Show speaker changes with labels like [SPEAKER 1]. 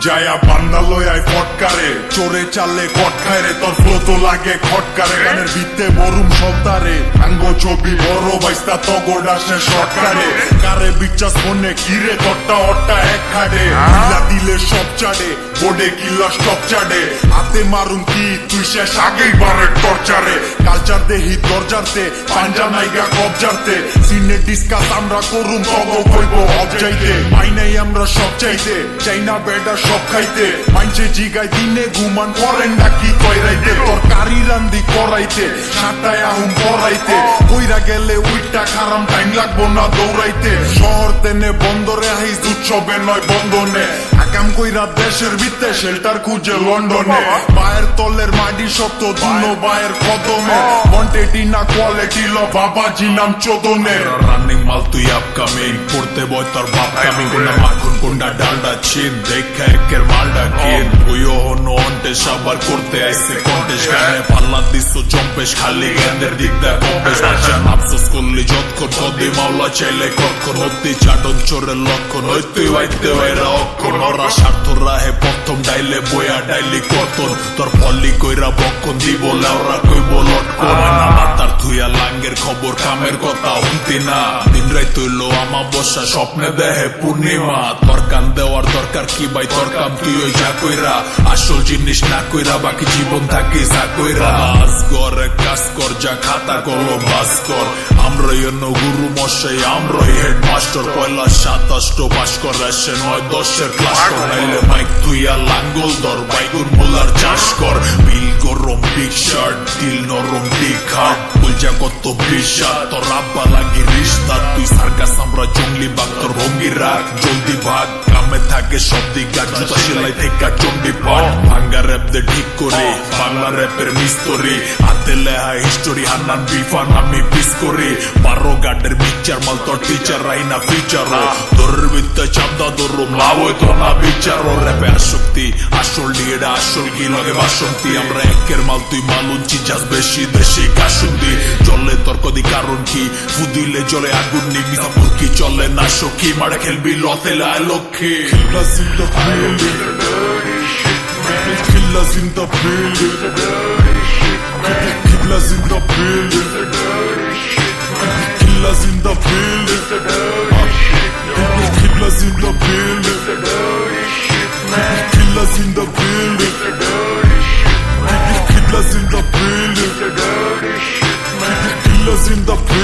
[SPEAKER 1] जाया बांदा लयाय फटकारे चोरे चाले कटखायरे तोर फ्लो तो लागे खटकारे गानेर बिते बरुम शब्दारे आंगो छवि बड़ो बाइस्ता तगड़ आसे शटकारे कारे बिचास फोने किरे तोरटा अट्टा एक खाडे किला दिले सब चाडे बोर्डे किला स्टप चाडे हाते मारुम की तुई शेष आगेई बारे टर्चारे कालचार देही दरजारते पांजा नाइगा कबजारते सिने डिसकास आमरा करुम तगो कइबो अबजाइते माइनाई आमरा सब चाइते चाइना बेडा सब खाइते माइनसे जिगाय दिने घुमान करेन नाकि कइराइते तरकारी रांदी कराइते साताय आहुम कराइते कइरा गेले उइटा खाराम टाइम लागबो ना दौड़ाइते शहर तेने बन्दरे आइज उत्सवे नय बंधने आकाम कइरा देशेर भित्ते शेल्टार खुঁজে लंडने पाয়ের তলের মাটি শক্ত দুনো বায়ের কদমে কোয়ান্টিটি না কোয়ালিটি ল বাবাজি নাম চোদনের রানিং মাল তুই আপকামিং পড়তে বয় তোর বাপ কামিং কোনা মাখন কোনটা ডালডা চিন দেখা একের মালডা কিন ওইও হনো অন্টে সবার করতে আইছে কন্টেস্ট গানে পাল্লা দিছো চম্পেশ খালি গেন্দের দিক দা কম্পেশ বাচ্চান আফসোস করলি যতক্ষণ কদি মাওলা চাইলে কতক্ষণ হতি চাটন চোরের লক্ষণ হইতে হইতে হইরা অক্ষণ ওরা স্বার্থ রাহে প্রথম ডাইলে বয়া ডাইলি কতন তোর ফলি কইরা বক্ষণ দিব লাউরা কইব লটকন মাতার থুইয়া লাঙ্গের খবর কামের কথা হুমতি না দিন রাত হইলো আমা বসা স্বপ্নে দেহে পূর্ণিমা তোর কান দেওয়ার দরকার কি ভাই তোর কাম তুই ওই যা কইরা আসল জিনিস না কইরা বাকি জীবন থাকি যা কইরা আজ গরে কাজ কর যা খাতা কলম বাস কর আমরাই গুরু মশাই আমরাই হেডমাস্টার পয়লা 27 পাস করে সে 9-10 ক্লাস কর নাইলে মাইক তুইয়া লাঙ্গল ধর বাইগুন মোলার চাষ কর বিল গরম বিগ শার্ট দিল নরম বিগ হার্ট বুঝা কত বিশা তোর আব্বা লাগি রিশতা তুই সার্কাস আমরা জঙ্গলি বাগ তোর ভঙ্গি রাখ জলদি ভাগ কামে থাকে সব দিক জুতা সেলাই থেকে চন্ডি পাট ভাঙ্গা র্যাপ দে ঠিক করে বাংলা র্যাপের মিস্তরি হাতে লেহা হিস্টোরি হান্নান বিফান আমি পিস করি 12 গার্ডের মিক্সচার মাল তোর টিচার রাইনা ফিচার তোর বিদ্যা চান্দা দরুম লাভ হইতো না বিচার র্যাপে আসক্তি আসল লিয়েডা আসল কি লগে বাসন্তি আমরা একের মাল তুই মালুঞ্চি যাস বেশি দেশি কাশুন্দি চলে তর্ক দি কারণ কি ফুদিলে জলে আগুন নি মিসাপুর কি চলে না সখী মারা খেলবি লতে লায় Lakshmi Killers in the building Killers in the building Killers in the building Killers in the building Killers in the building Killers in the building Killers in the building